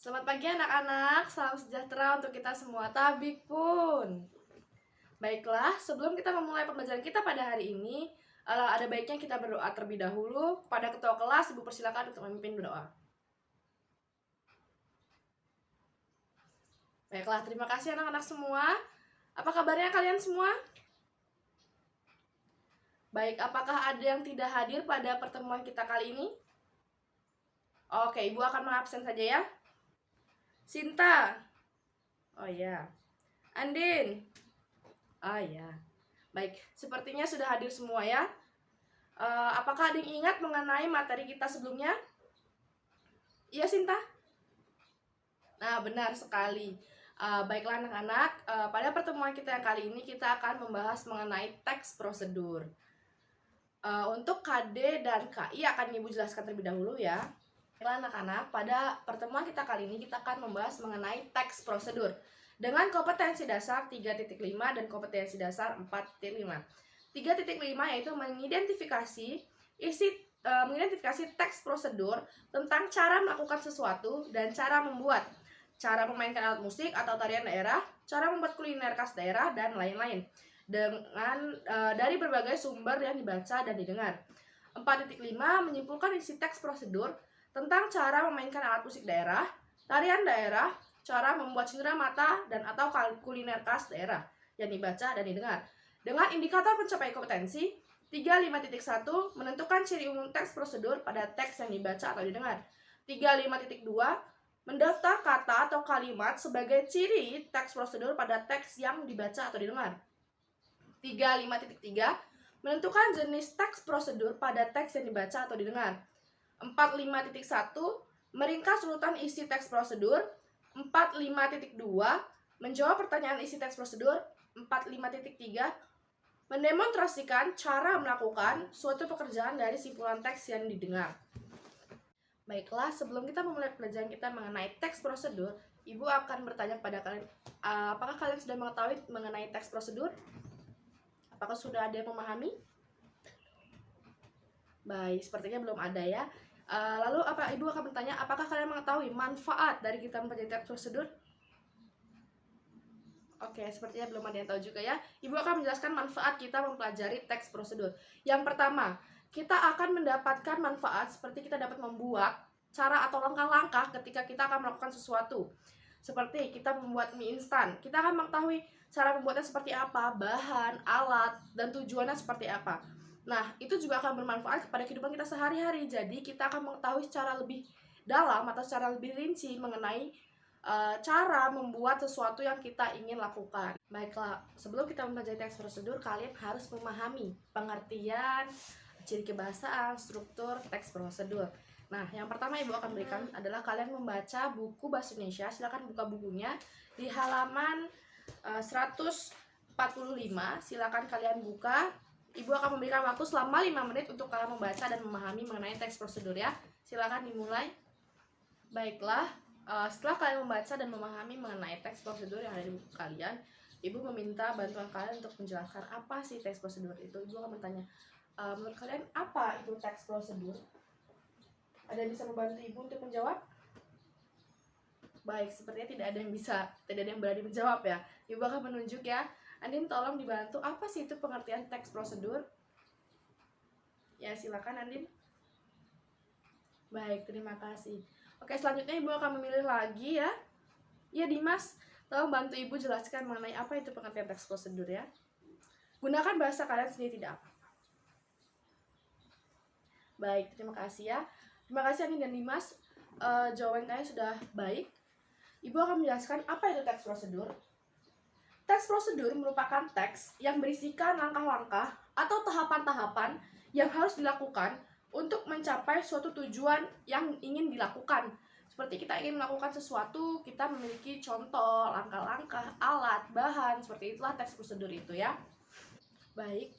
Selamat pagi anak-anak, salam sejahtera untuk kita semua, tabik pun. Baiklah, sebelum kita memulai pembelajaran kita pada hari ini, ada baiknya kita berdoa terlebih dahulu. Kepada ketua kelas, Ibu persilakan untuk memimpin berdoa. Baiklah, terima kasih anak-anak semua. Apa kabarnya kalian semua? Baik, apakah ada yang tidak hadir pada pertemuan kita kali ini? Oke, Ibu akan mengabsen saja ya. Sinta. Oh ya. Andin. Oh ya. Baik, sepertinya sudah hadir semua ya. Apakah ada yang ingat mengenai materi kita sebelumnya? Iya, Sinta? Nah, benar sekali. Baiklah anak-anak, pada pertemuan kita yang kali ini kita akan membahas mengenai teks prosedur. Untuk KD dan KI akan Ibu jelaskan terlebih dahulu ya. Baiklah anak-anak, pada pertemuan kita kali ini kita akan membahas mengenai teks prosedur dengan kompetensi dasar 3.5 dan kompetensi dasar 4.5. 3.5 yaitu mengidentifikasi teks prosedur tentang cara melakukan sesuatu dan cara membuat, cara memainkan alat musik atau tarian daerah, cara membuat kuliner khas daerah, dan lain-lain dengan dari berbagai sumber yang dibaca dan didengar. 4.5 menyimpulkan isi teks prosedur tentang cara memainkan alat musik daerah, tarian daerah, cara membuat cindera mata, dan atau kuliner khas daerah yang dibaca dan didengar. Dengan indikator pencapaian kompetensi, 35.1 menentukan ciri umum teks prosedur pada teks yang dibaca atau didengar. 35.2 mendaftar kata atau kalimat sebagai ciri teks prosedur pada teks yang dibaca atau didengar. 35.3 menentukan jenis teks prosedur pada teks yang dibaca atau didengar. 45.1 meringkas urutan isi teks prosedur. 45.2 menjawab pertanyaan isi teks prosedur. 45.3 mendemonstrasikan cara melakukan suatu pekerjaan dari simpulan teks yang didengar. Baiklah, sebelum kita memulai pelajaran kita mengenai teks prosedur, Ibu akan bertanya kepada kalian, apakah kalian sudah mengetahui mengenai teks prosedur? Apakah sudah ada yang memahami? Baik, sepertinya belum ada ya. Lalu Ibu akan bertanya, apakah kalian mengetahui manfaat dari kita mempelajari teks prosedur? Oke, sepertinya belum ada yang tahu juga ya. Ibu akan menjelaskan manfaat kita mempelajari teks prosedur. Yang pertama, kita akan mendapatkan manfaat seperti kita dapat membuat cara atau langkah-langkah ketika kita akan melakukan sesuatu. Seperti kita membuat mie instan, kita akan mengetahui cara membuatnya seperti apa, bahan, alat, dan tujuannya seperti apa. Nah, itu juga akan bermanfaat kepada kehidupan kita sehari-hari. Jadi, kita akan mengetahui secara lebih dalam atau secara lebih rinci mengenai cara membuat sesuatu yang kita ingin lakukan. Baiklah, sebelum kita mempelajari teks prosedur, kalian harus memahami pengertian, ciri kebahasaan, struktur teks prosedur. Nah, yang pertama Ibu akan berikan adalah kalian membaca buku bahasa Indonesia. Silakan buka bukunya di halaman 145. Silakan kalian buka. Ibu akan memberikan waktu selama 5 menit untuk kalian membaca dan memahami mengenai teks prosedur ya. Silakan dimulai. Baiklah, setelah kalian membaca dan memahami mengenai teks prosedur yang ada di buku kalian, Ibu meminta bantuan kalian untuk menjelaskan apa sih teks prosedur itu. Ibu akan bertanya, menurut kalian apa itu teks prosedur? Ada yang bisa membantu Ibu untuk menjawab? Baik, sepertinya tidak ada yang berani menjawab ya. Ibu akan menunjuk ya. Andin, tolong dibantu, apa sih itu pengertian teks prosedur? Ya, silakan Andin. Baik, terima kasih. Oke, selanjutnya Ibu akan memilih lagi ya. Ya, Dimas, tolong bantu Ibu jelaskan mengenai apa itu pengertian teks prosedur ya. Gunakan bahasa kalian sendiri, tidak apa-apa. Baik, terima kasih ya. Terima kasih Andin dan Dimas. Jawaban kalian sudah baik. Ibu akan menjelaskan apa itu teks prosedur. Teks prosedur merupakan teks yang berisikan langkah-langkah atau tahapan-tahapan yang harus dilakukan untuk mencapai suatu tujuan yang ingin dilakukan. Seperti kita ingin melakukan sesuatu, kita memiliki contoh, langkah-langkah, alat, bahan, seperti itulah teks prosedur itu ya. Baik,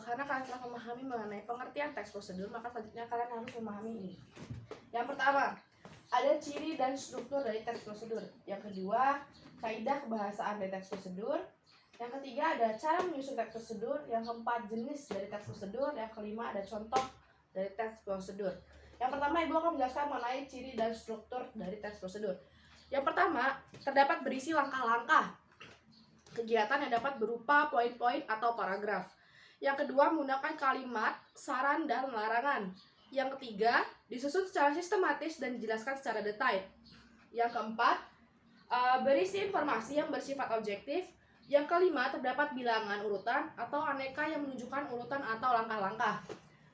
karena kalian telah memahami mengenai pengertian teks prosedur, maka selanjutnya kalian harus memahami ini. Yang pertama, ada ciri dan struktur dari teks prosedur. Yang kedua, kaidah kebahasaan dari teks prosedur. Yang ketiga, ada cara menyusun teks prosedur. Yang keempat, jenis dari teks prosedur. Yang kelima, ada contoh dari teks prosedur. Yang pertama, Ibu akan menjelaskan mengenai ciri dan struktur dari teks prosedur. Yang pertama, terdapat berisi langkah-langkah kegiatan yang dapat berupa poin-poin atau paragraf. Yang kedua, menggunakan kalimat, saran, dan larangan. Yang ketiga, disusun secara sistematis dan dijelaskan secara detail. Yang keempat, berisi informasi yang bersifat objektif. Yang kelima, terdapat bilangan urutan atau aneka yang menunjukkan urutan atau langkah-langkah.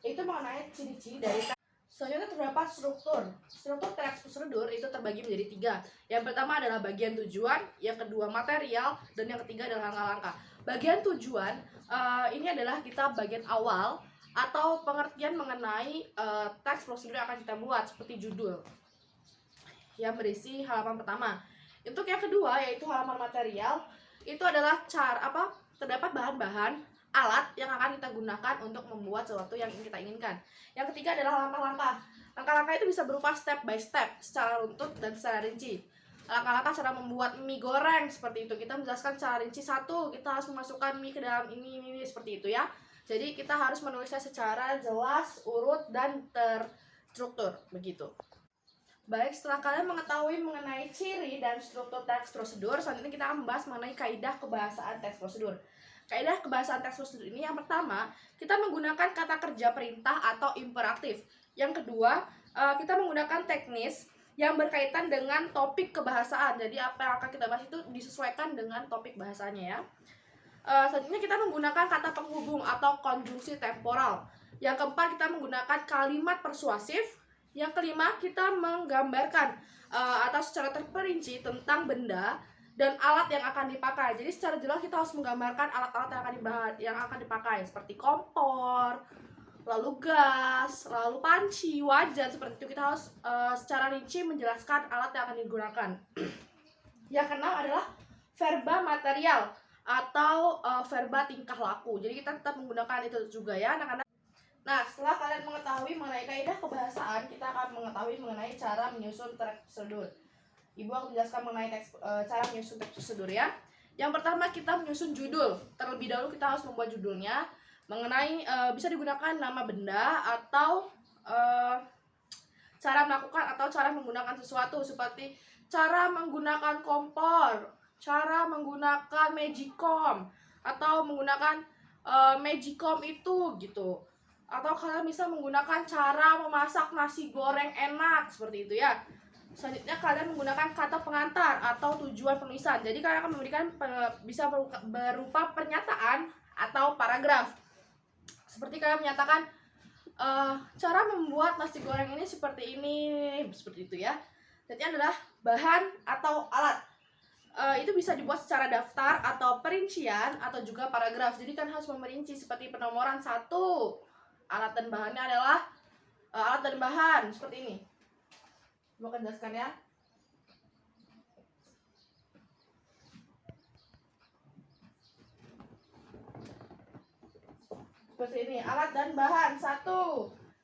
Itu mengenai ciri-ciri dari teks. Selanjutnya terdapat struktur. Struktur teks prosedur itu terbagi menjadi 3. Yang pertama adalah bagian tujuan, yang kedua material, dan yang ketiga adalah langkah-langkah. Bagian tujuan ini adalah kita bagian awal atau pengertian mengenai teks prosedur yang akan kita buat, seperti judul yang berisi halaman pertama. Untuk yang kedua yaitu halaman material, itu adalah terdapat bahan-bahan alat yang akan kita gunakan untuk membuat sesuatu yang kita inginkan. Yang ketiga adalah langkah-langkah. Langkah-langkah itu bisa berupa step by step, secara runtut dan secara rinci. Langkah-langkah cara membuat mie goreng seperti itu. Kita menjelaskan secara rinci, satu, kita harus memasukkan mie ke dalam ini seperti itu ya. Jadi kita harus menulisnya secara jelas, urut, dan terstruktur begitu. Baik, setelah kalian mengetahui mengenai ciri dan struktur teks prosedur, selanjutnya kita akan membahas mengenai kaidah kebahasaan teks prosedur. Kaidah kebahasaan teks prosedur ini, yang pertama, kita menggunakan kata kerja perintah atau imperatif. Yang kedua, kita menggunakan teknis yang berkaitan dengan topik kebahasaan. Jadi apa yang akan kita bahas itu disesuaikan dengan topik bahasanya ya. Selanjutnya kita menggunakan kata penghubung atau konjungsi temporal. Yang keempat, kita menggunakan kalimat persuasif. Yang kelima, kita menggambarkan atau secara terperinci tentang benda dan alat yang akan dipakai. Jadi secara jelas kita harus menggambarkan alat-alat yang akan dipakai, seperti kompor, lalu gas, lalu panci, wajan, seperti itu. Kita harus secara rinci menjelaskan alat yang akan digunakan. Yang keenam adalah verba material atau verba tingkah laku. Jadi kita tetap menggunakan itu juga ya anak-anak. Nah, setelah kalian mengetahui mengenai kaidah kebahasaan, kita akan mengetahui mengenai cara menyusun teks prosedur. Ibu akan menjelaskan mengenai cara menyusun teks prosedur ya. Yang pertama, kita menyusun judul. Terlebih dahulu kita harus membuat judulnya mengenai bisa digunakan nama benda atau cara melakukan atau cara menggunakan sesuatu, seperti cara menggunakan kompor, cara menggunakan magicom, atau menggunakan magicom itu gitu. Atau kalian bisa menggunakan cara memasak nasi goreng enak, seperti itu ya. Selanjutnya kalian menggunakan kata pengantar atau tujuan penulisan. Jadi kalian akan memberikan bisa berupa pernyataan atau paragraf. Seperti kalian menyatakan cara membuat nasi goreng ini seperti ini, seperti itu ya. Selanjutnya adalah bahan atau alat. Itu bisa dibuat secara daftar atau perincian atau juga paragraf. Jadi kan harus memerinci, seperti penomoran 1. Alat dan bahannya adalah alat dan bahan seperti ini. Mau akan jelaskan ya. Seperti ini, alat dan bahan 1.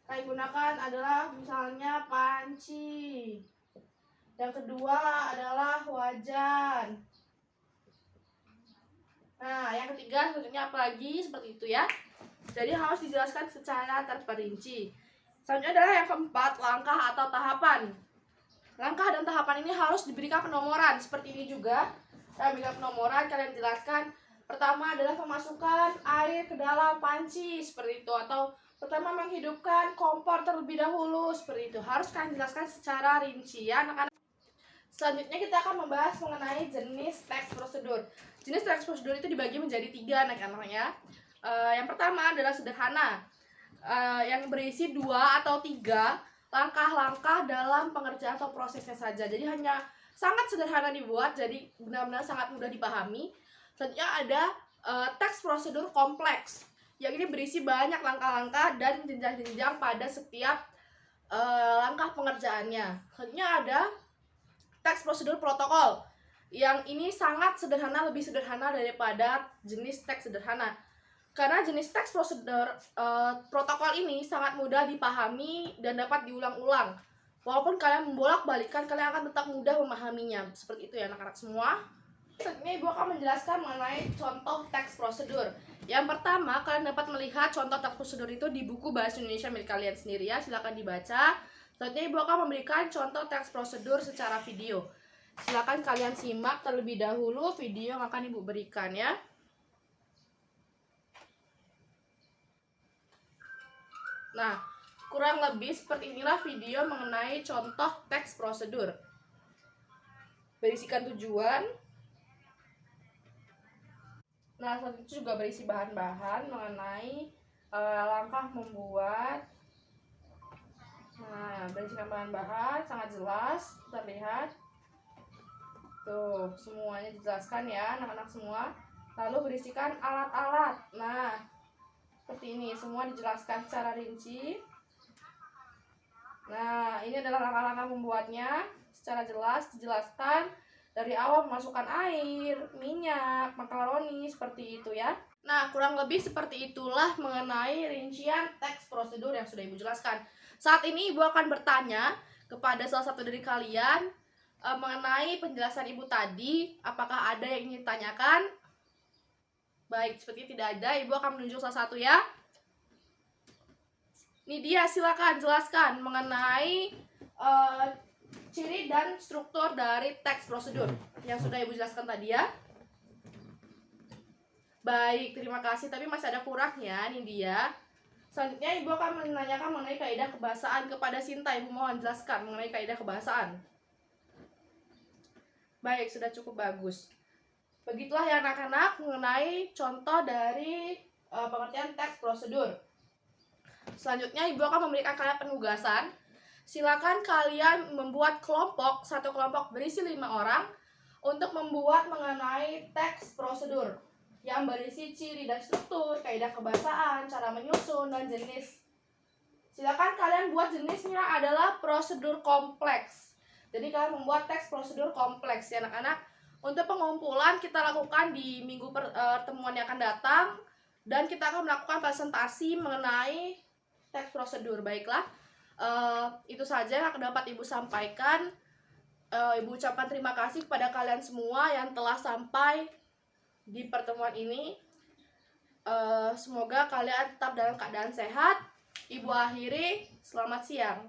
Kalian gunakan adalah misalnya panci. Yang kedua adalah wajan. Nah, yang ketiga selanjutnya apa lagi, seperti itu ya. Jadi harus dijelaskan secara terperinci. Selanjutnya adalah yang keempat, langkah atau tahapan. Langkah dan tahapan ini harus diberikan penomoran. Seperti ini juga. Kalian berikan penomoran, kalian jelaskan. Pertama adalah memasukkan air ke dalam panci, seperti itu. Atau pertama menghidupkan kompor terlebih dahulu, seperti itu. Harus kalian jelaskan secara rinci ya anak-anak. Selanjutnya kita akan membahas mengenai jenis teks prosedur. Jenis teks prosedur itu dibagi menjadi 3 anak-anak ya. Yang pertama adalah sederhana, yang berisi 2 atau 3 langkah-langkah dalam pengerjaan atau prosesnya saja. Jadi hanya sangat sederhana dibuat, jadi benar-benar sangat mudah dipahami. Selanjutnya ada teks prosedur kompleks, yang ini berisi banyak langkah-langkah dan jenjang-jenjang pada setiap langkah pengerjaannya. Selanjutnya ada teks prosedur protokol, yang ini sangat sederhana, lebih sederhana daripada jenis teks sederhana. Karena jenis teks prosedur protokol ini sangat mudah dipahami dan dapat diulang-ulang. Walaupun kalian membolak-balikan, kalian akan tetap mudah memahaminya. Seperti itu ya anak-anak semua. Selanjutnya Ibu akan menjelaskan mengenai contoh teks prosedur. Yang pertama, kalian dapat melihat contoh teks prosedur itu di buku Bahasa Indonesia milik kalian sendiri ya. Silakan dibaca. Selanjutnya Ibu akan memberikan contoh teks prosedur secara video. Silakan kalian simak terlebih dahulu video yang akan Ibu berikan ya. Nah, kurang lebih seperti inilah video mengenai contoh teks prosedur. Berisikan tujuan. Nah, selanjutnya juga berisi bahan-bahan mengenai langkah membuat. Nah, berisikan bahan-bahan sangat jelas terlihat. Tuh, semuanya dijelaskan ya anak-anak semua. Lalu berisikan alat-alat. Nah, seperti ini, semua dijelaskan secara rinci. Nah, ini adalah langkah-langkah membuatnya secara jelas dijelaskan dari awal memasukkan air, minyak, makaroni, seperti itu ya. Nah, kurang lebih seperti itulah mengenai rincian teks prosedur yang sudah Ibu jelaskan. Saat ini Ibu akan bertanya kepada salah satu dari kalian mengenai penjelasan Ibu tadi, apakah ada yang ingin ditanyakan? Baik, seperti tidak ada, Ibu akan menunjuk salah satu ya. Nidia, silakan jelaskan mengenai ciri dan struktur dari teks prosedur yang sudah Ibu jelaskan tadi ya. Baik, terima kasih. Tapi masih ada kurangnya, Nidia. Selanjutnya Ibu akan menanyakan mengenai kaidah kebahasaan kepada Sinta. Ibu mohon jelaskan mengenai kaidah kebahasaan. Baik, sudah cukup bagus. Begitulah ya anak-anak mengenai contoh dari pengertian teks prosedur. Selanjutnya Ibu akan memberikan kalian penugasan. Silakan kalian membuat kelompok, satu kelompok berisi 5 orang untuk membuat mengenai teks prosedur yang berisi ciri dan struktur, kaidah kebahasaan, cara menyusun, dan jenis. Silakan kalian buat jenisnya adalah prosedur kompleks. Jadi kalian membuat teks prosedur kompleks ya anak-anak. Untuk pengumpulan kita lakukan di minggu pertemuan yang akan datang, dan kita akan melakukan presentasi mengenai teks prosedur. Baiklah, itu saja yang dapat Ibu sampaikan. Ibu ucapkan terima kasih kepada kalian semua yang telah sampai di pertemuan ini. Semoga kalian tetap dalam keadaan sehat. Ibu akhiri, selamat siang.